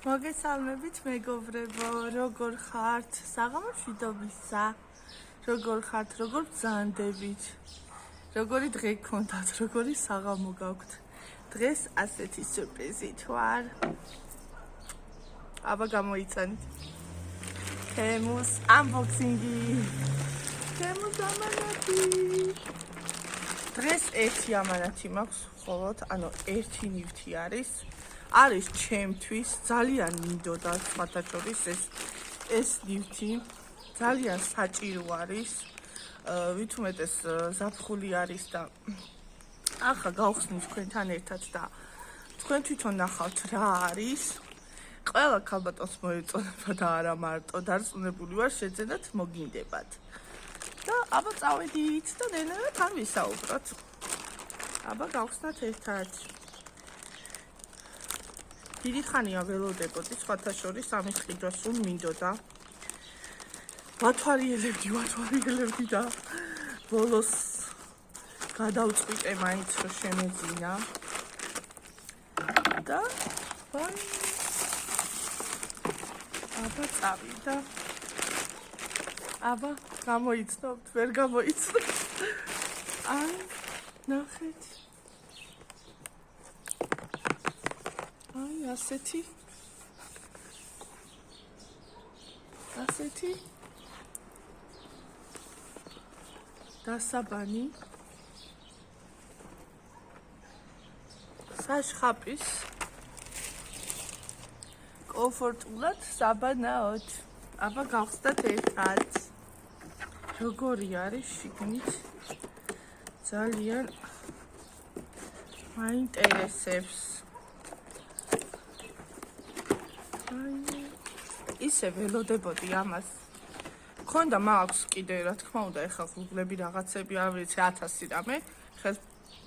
მოგესალმებით მეგობრებო, როგორ ხართ? საღამოშვიდობისა. როგორ ხართ, როგორ ბრძანდებით? როგორი დღე გქონდათ, როგორი საღამო გაქვთ? დღეს ასეთი სიურპრიზით ვარ. აბა გამოიცანით. თემუს unboxing-ი. თემუს ამანათი. დღეს ერთი ამანათი მაქვს, მხოლოდ, ანუ ერთი ნივთი არის ჩემთვის ძალიან მინდოდა სხვათა შორის ეს ნივთი ძალიან საჭირო არის ვით უმეტეს ზაფხული არის და ახლა გავხსნით თქვენთან ერთად და თქვენ თვითონ ნახავთ რა არის ყველა ქალბატონს მოეწონება და არა მარტო დარწმუნებული ვარ შეძენათ მოგინდებათ და აბა წავედით და ნენერად არ ვისაუბროთ აბა გავხსნათ ერთად დიდი ხანია ველოდებოდი სხვათა შორის ამის ხიდვა სულ მინდოდა ვათვალიერებდი და ბოლოს გადავწყვიტე მაინც რომ შემეძინა და აბა წავიდა აბა გამოიცნობთ ვერ გამოიცნობთ აი ნახეთ აი ასეთი დასაბანი საშხაპის კომფორტულად საბანაოდ აბა გავხსნათ ერთად როგორი არის შიგნით ძალიან მაინტერესებს ისე ველოდებოდი ამას მქონდა მაქვს კიდე რა თქმა უნდა ეხლა გუგლები რაღაცები არ ვიცი 1000 რამე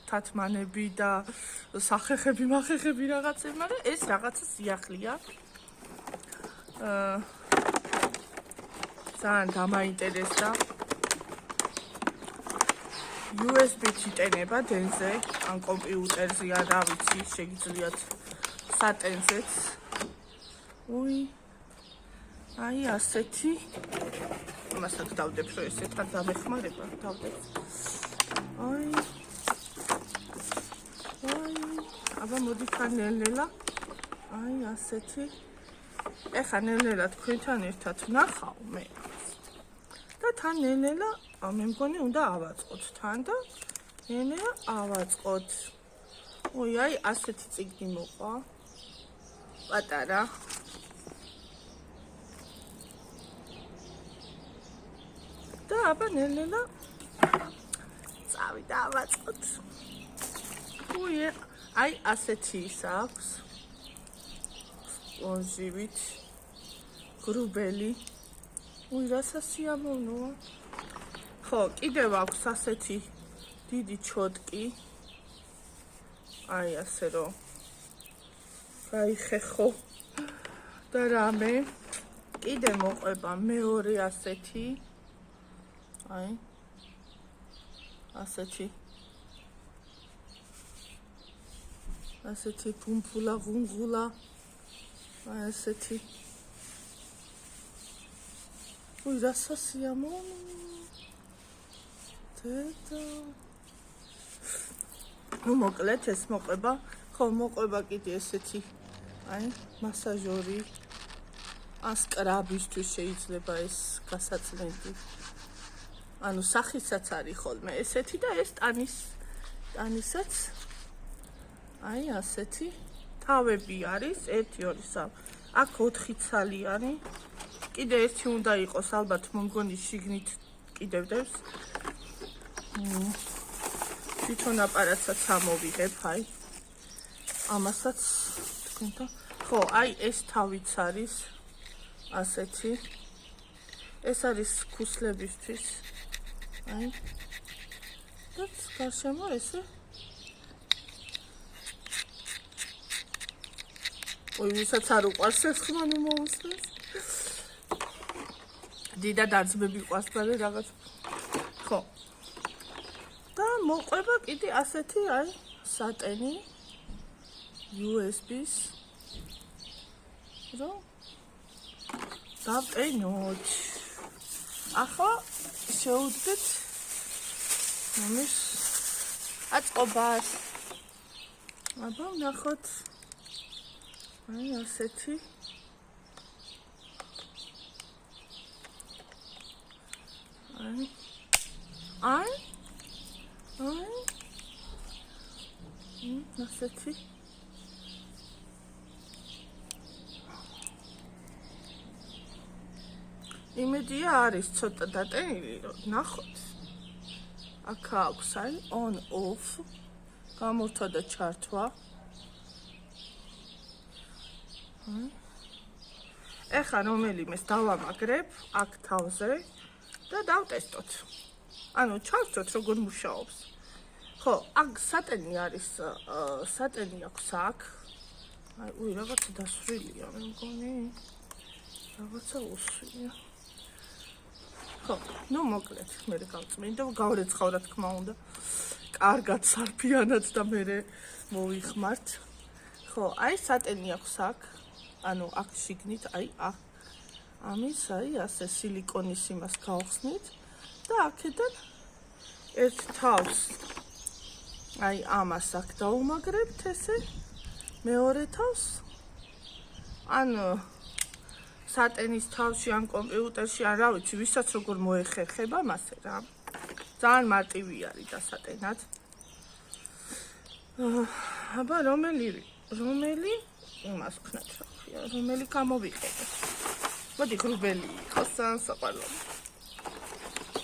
თათმანები და სახეხები მახეხები რაღაცები მაგრამ ეს რაღაცა სიახლეა ძალიან დამაინტერესდა USB-ით იტენება დენზე ან კომპიუტერზე ან რა ვიცი შეგიძლიათ სატენზეც უი აი ასეთი ამასაც დავდებ რომ ესე თან დამეხმარება დავდებ აი აბა მოდი თან ნელ-ნელა აი ასეთი ეხა ნელ-ნელა თქვენთან ერთად ნახავ მე და თან ნელ-ნელა მე მგონი უნდა ავაწყოთ თან და ნელ-ნელა ავაწყოთ უი აი ასეთი წიგნი მოყვა პატარა და აბა ნელ-ნელა წავიდა ავაწყოთ უი აი ასეთი ის აქვს სპონჟივით გრუბელი უი რა სასიამოვნოა ხო კიდევ აქვს ასეთი დიდი ჩოტკი აი ასე რომ გაიხეხო და რამე კიდე მოყვება მეორე ასეთი აი ასეთი ფუმფულა ღუნღულა აი ასეთი უი რა სასიამოვნო თეთა ნუ მოკლედ ეს მოყვება ხო მოყვება კიდე ესეთი აი მასაჟორი ან სკრაბისთვის შეიძლება ეს გასაწმენდი ანუ სახისაც არის ხოლმე ესეთი და ეს ტანისაც აი ასეთი თავები არის 1 2 3 აქ 4 ცალი არის კიდე ერთი უნდა იყოს ალბათ მომგონი შიგნით კიდევდებს თვითონ აპარატსაც ამოვიღებ აი ამასაც თქვენთან ხო აი ეს თავიც არის ასეთი ეს არის ქუსლებისთვის აი და გარშემო ესე ой, ვისაც არ უყვარს ეს ხმა ნუ მოусწრეს. დიდა დარწმები ყვას ბალე რაღაც. ხო. და მოყვება კიდე ასეთი აი სატენი USB-ს რომ დავტენოთ. ახლა შევუდგეთ ამის აწყობას. აბა ვნახოთ. აი ასეთი. აი ასეთი. იმედია არის ცოტა დატენილი, რომ ნახოთ. აქ აქვს აი on off გამორთვა და ჩართვა. ეხლა რომელიმეს დავამაგრებ აქ თავზე და დავტესტოთ. ანუ ჩავწოთ როგორ მუშაობს. ხო, აქ სატენი არის, სატენი აქვს აქ. აი, რაღაცა დასვრილია, მე მგონი. რაღაცა უსვია. ხო, ნუ მოკლედ, მე გავწმინდა, გავრეცხავ რა თქმა უნდა. კარგად სარფიანად და მე მოვიხმართ. ხო, აი სატენი აქვს აქ. ანუ აქ შიგნით, აი, ამის, აი, ასე სილიკონის იმას გავხსნით და აქედან ერთ თავს აი ამას აქ დავუმაგრებთ ესე, მეორე თავს ან სატენის თავში ან კომპიუტერში ან რა ვიცი, ვისაც როგორ მოეხერხება მასე რა. ძალიან მარტივი არის დასატენად. აბა რომელი იმას ვქნათ რა ქვია, რომელი გამოვიყენოთ. მოდი ღრუბელი იყოს ძალიან საყვარელი.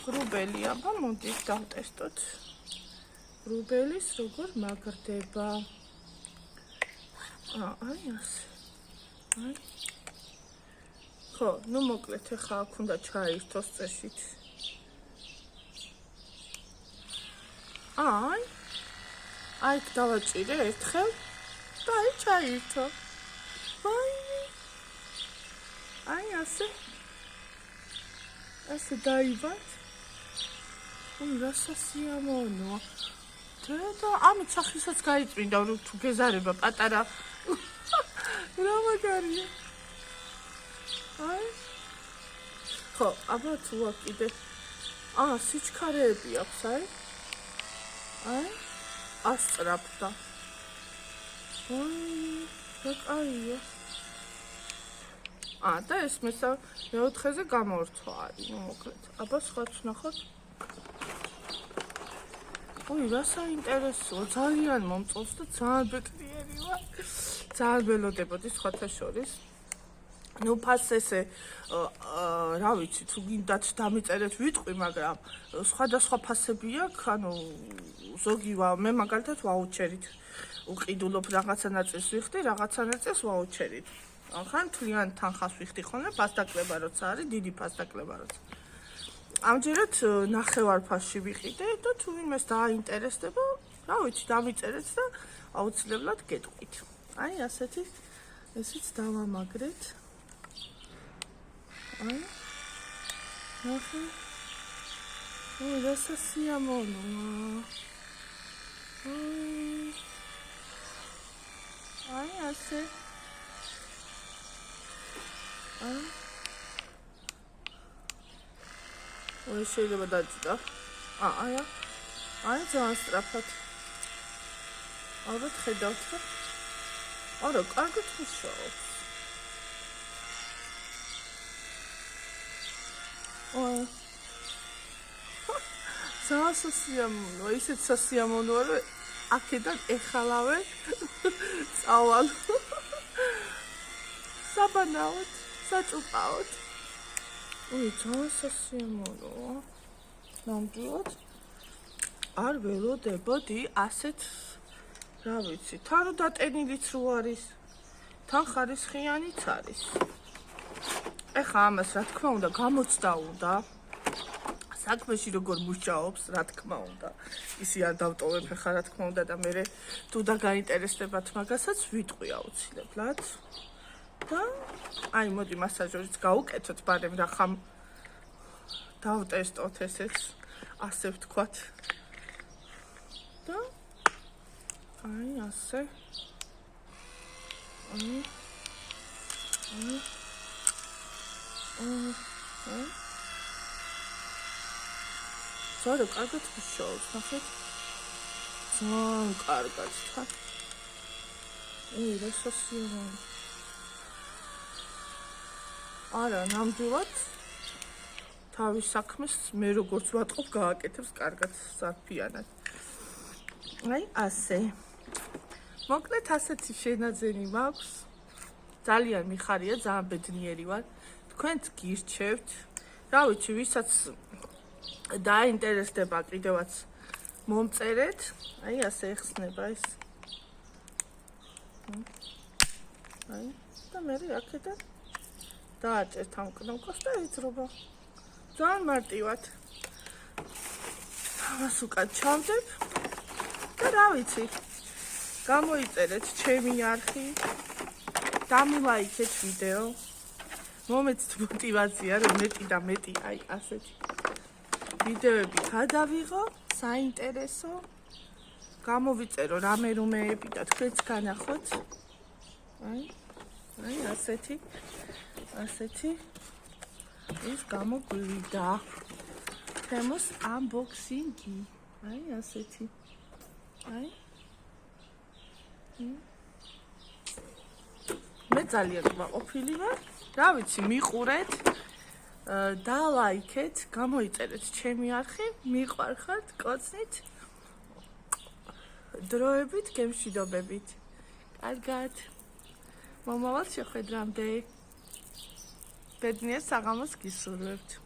ღრუბელი, აბა მოდი დავტესტოთ. ღრუბელის როგორ მაგრდება. აი ასე. აი. ხო, ნუ მოკლედ ახლა აქ უნდა ჩაირთოს წესით. აი დავაჭირე ერთხელ და აი ჩაირთო. აი ასე. ასე დაიბათ. რა სასიამოვნოა. და ამით სახისაც გაიწმინდა, რომ თუ გეზარება პატარა. რა მაგარია. აი. ხო, აბა თუ აქ კიდე სიჩქარეები აქვს, აი. აი. ასწრაფდა. რა კაია. და ეს მეოთხეზე გამორთვა არის, მოკლედ. აბა სხვაც ვნახოთ. რა საინტერესოა, ძალიან მომწონს და ძალიან ბეკრიერი ვარ. ძალიან ველოდებოდი სხვათა შორის. ნუ ფას ესე რა ვიცი, თუ გინდათ დამიწერეთ ვიტყვი, მაგრამ სხვადასხვა ფასები აქვს, ანუ ზოგი მე მაგალითად ვაუჩერით უყიდულობ რაღაცა ნაწილს ვიხდი, რაღაცა ნაწილს ვაუჩერით. ხან თლიან თანხას ვიხდი ხოლმე ფასდაკლება როცა არის, დიდი ფასდაკლება როცა. ამჯერად ნახევარ ფასში ვიყიდე და თუ ვინმეს დააინტერესდება, რა ვიცი, დამიწერეთ და აუცილებლად გეტყვით. აი ასეთი ესეც დავამაგრეთ. აი. ნახე. რა სასიამოვნოა. აი ასე. შეიძლება დაჭდა. აი ძალიან სწრაფად. ალბათ ხედავთ რა. არა, კარგად მუშაობს. ძალიან სასიამოვნოა, ისეთ სასიამოვნოა, რომ აქედან ეხალავე წავალ. საბანაოდ, საჭუპაოდ. ძალიან სასიამოვნოა. ნამდვილად არ ველოდებოდი ასეთ, რა ვიცი, თან რო დატენილიც რო არის, თან ხარისხიანიც არის. ეხლა ამას რა თქმა უნდა გამოცდა უნდა. საქმეში როგორ მუშაობს, რა თქმა უნდა. ისი არ დავტოვებ ახლა რა თქმა უნდა და მე თუ და გაინტერესდებათ მაგასაც ვიტყვი აუცილებლად. და აი მოდი მასაჟორიც გავუკეთოთ, ბარემ რახამ დავტესტოთ ესეც, ასე ვთქვათ. და აი ასე. ზარო კარგად მუშაობს, ნახეთ. ძალიან კარგად თან. რა სასიამოვნო. არა, ნამდვილად თავის საქმეს მე როგორც ვატყობ, გააკეთებს კარგად საფიანად. აი, ასე. მოკლედ ასეთი შენაძენი მაქვს. ძალიან მიხარია, ძალიან ბედნიერი ვარ. თქვენც გირჩევთ. რა ვიცი, ვისაც დაინტერესდება კიდევაც მომწერეთ. აი, ასე ეხსნება ეს. აი, და მე აქედან დააჭერთ ამ კნოპკას და ეძრობა. ძალიან მარტივად. ამას უკან ჩავდებ და რა ვიცი. გამოიწერეთ ჩემი არხი. დამილაიქეთ ვიდეო. მომეცით мотивация, რომ მეტი და მეტი აი ასეთი ვიდეოები გადავიღო, საინტერესო. გამოვიწერო რამეები და თქვენც განახოთ. აი ასეთი ის გამოგვივიდა. თემოს unboxing-ი. აი ასეთი. აი. მე ძალიან მაყოფილი ვარ. რა ვიცი, მიყურეთ და ლაიქეთ, გამოიწერეთ ჩემი არხი, მიყვარხართ, კოცნით. დროებით, გემშვიდობებით. კარგად. მომავალ შეხვედრამდე. ბედნიერ საღამოს გისურვებთ.